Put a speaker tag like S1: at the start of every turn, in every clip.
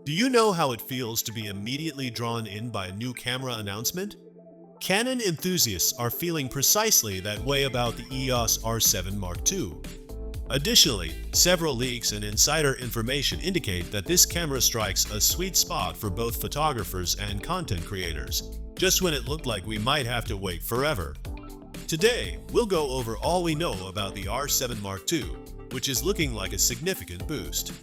S1: Do you know how it feels to be immediately drawn in by a new camera announcement? Canon enthusiasts are feeling precisely that way about the EOS R7 Mark II. Additionally, several leaks and insider information indicate that this camera strikes a sweet spot for both photographers and content creators, just when it looked like we might have to wait forever. Today, we'll go over all we know about the R7 Mark II, which is looking like a significant boost.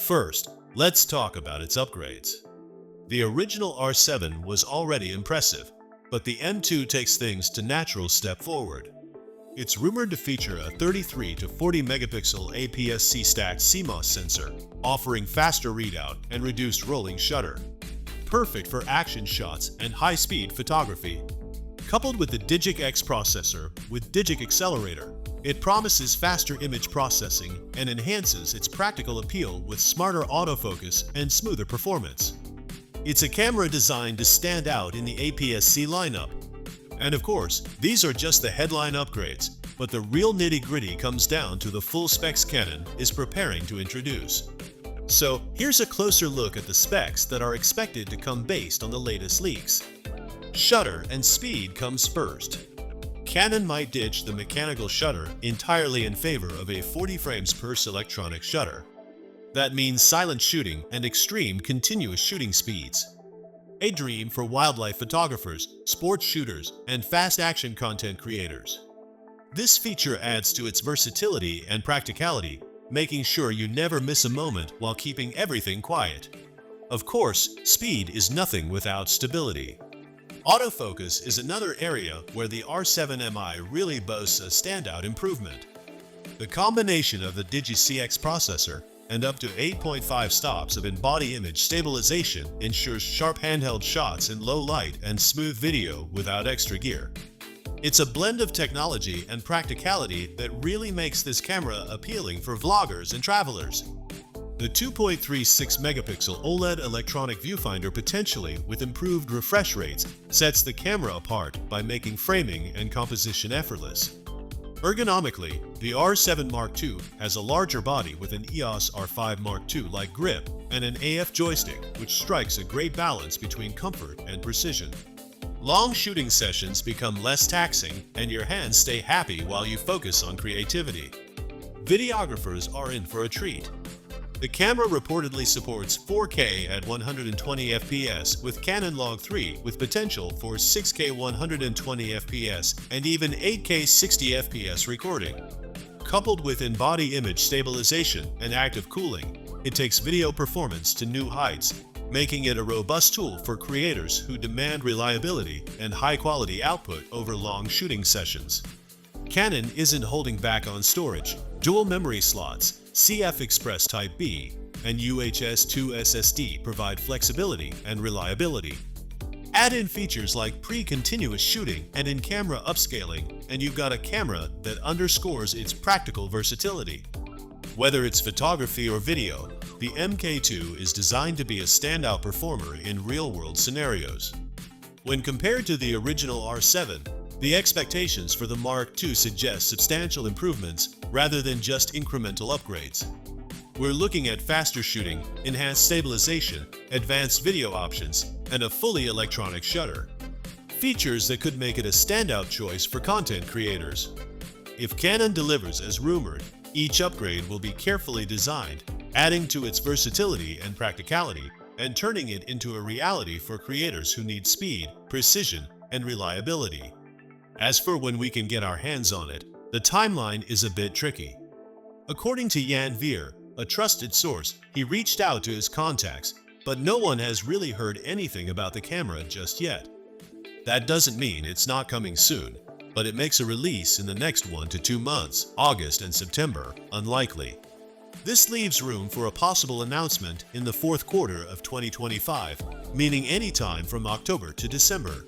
S1: First, let's talk about its upgrades. The original R7 was already impressive, but the M2 takes things to natural step forward. It's rumored to feature a 33 to 40 megapixel aps-c stacked CMOS sensor, offering faster readout and reduced rolling shutter. Perfect for action shots and high-speed photography. Coupled with the Digic X processor with Digic accelerator, it promises faster image processing and enhances its practical appeal with smarter autofocus and smoother performance. It's a camera designed to stand out in the aps-c lineup. And of course, these are just the headline upgrades, but the real nitty-gritty comes down to the full specs Canon is preparing to introduce. So here's a closer look at the specs that are expected to come based on the latest leaks. Shutter and speed comes first. Canon might ditch the mechanical shutter entirely in favor of a 40 frames per electronic shutter. That means silent shooting and extreme continuous shooting speeds. A dream for wildlife photographers, sports shooters, and fast action content creators. This feature adds to its versatility and practicality, making sure you never miss a moment while keeping everything quiet. Of course, speed is nothing without stability. Autofocus is another area where the R7 MI really boasts a standout improvement. The combination of the Digi-CX processor and up to 8.5 stops of in-body image stabilization ensures sharp handheld shots in low light and smooth video without extra gear. It's a blend of technology and practicality that really makes this camera appealing for vloggers and travelers. The 2.36 megapixel OLED electronic viewfinder potentially with improved refresh rates sets the camera apart by making framing and composition effortless. Ergonomically, the R7 Mark II has a larger body with an EOS R5 Mark II-like grip and an AF joystick, which strikes a great balance between comfort and precision. Long shooting sessions become less taxing and your hands stay happy while you focus on creativity. Videographers are in for a treat. The camera reportedly supports 4K at 120 fps with Canon Log 3 with potential for 6K 120 fps and even 8K 60 fps recording. Coupled with in-body image stabilization and active cooling, it takes video performance to new heights, making it a robust tool for creators who demand reliability and high-quality output over long shooting sessions. Canon isn't holding back on storage. Dual memory slots, CF Express Type B, and UHS 2 SSD provide flexibility and reliability. Add in features like pre-continuous shooting and in-camera upscaling, and you've got a camera that underscores its practical versatility. Whether it's photography or video, the MK2 is designed to be a standout performer in real-world scenarios. When compared to the original R7, the expectations for the Mark II suggest substantial improvements rather than just incremental upgrades. We're looking at faster shooting, enhanced stabilization, advanced video options, and a fully electronic shutter. Features that could make it a standout choice for content creators. If Canon delivers as rumored, each upgrade will be carefully designed, adding to its versatility and practicality, and turning it into a reality for creators who need speed, precision, and reliability. As for when we can get our hands on it, the timeline is a bit tricky. According to Jan Veer, a trusted source, he reached out to his contacts, but no one has really heard anything about the camera just yet. That doesn't mean it's not coming soon, but it makes a release in the next 1 to 2 months, August and September, unlikely. This leaves room for a possible announcement in the fourth quarter of 2025, meaning any time from October to December.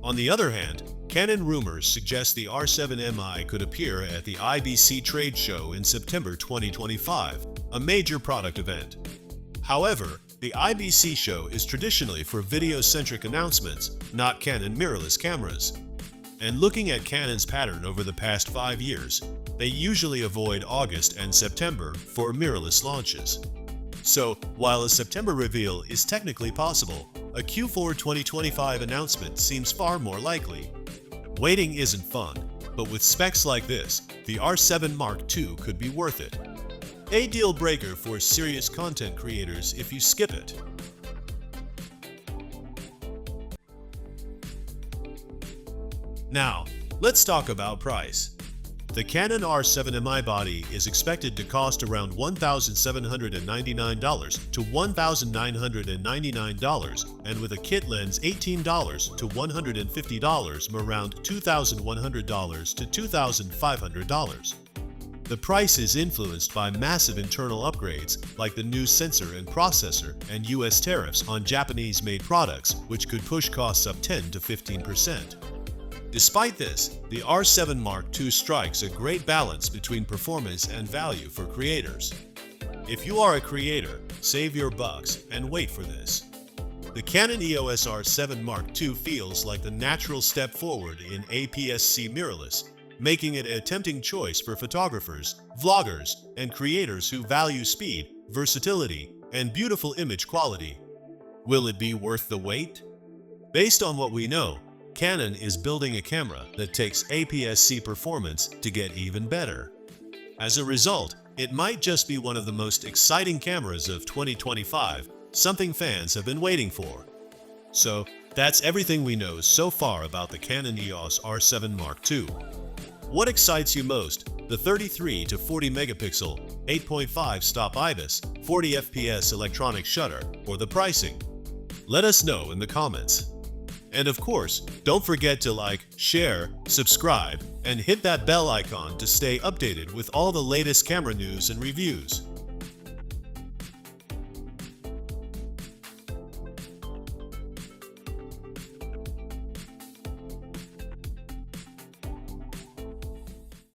S1: On the other hand, Canon rumors suggest the R7 MI could appear at the IBC trade show in September 2025, a major product event. However, The IBC show is traditionally for video-centric announcements, not Canon mirrorless cameras. And looking at Canon's pattern over the past 5 years, they usually avoid August and September for mirrorless launches. So, while a September reveal is technically possible, a Q4 2025 announcement seems far more likely. Waiting isn't fun, but with specs like this, the R7 Mark II could be worth it. A deal breaker for serious content creators if you skip it. Now, let's talk about price. The Canon R7 MI body is expected to cost around $1,799 to $1,999, and with a kit lens $18 to $150 around $2,100 to $2,500. The price is influenced by massive internal upgrades like the new sensor and processor and US tariffs on Japanese-made products, which could push costs up 10 to 15%. Despite this, the R7 Mark II strikes a great balance between performance and value for creators. If you are a creator, save your bucks and wait for this. The Canon EOS R7 Mark II feels like the natural step forward in aps-c mirrorless, making it a tempting choice for photographers, vloggers, and creators who value speed, versatility, and beautiful image quality. Will it be worth the wait? Based on what we know, Canon is building a camera that takes aps-c performance to get even better. As a result, it might just be one of the most exciting cameras of 2025, something fans have been waiting for. So, that's everything we know so far about the Canon EOS R7 Mark II. What excites you most? The 33 to 40 megapixel, 8.5 stop IBIS, 40 fps electronic shutter, or the pricing? Let us know in the comments. And of course, don't forget to like, share, subscribe, and hit that bell icon to stay updated with all the latest camera news and reviews.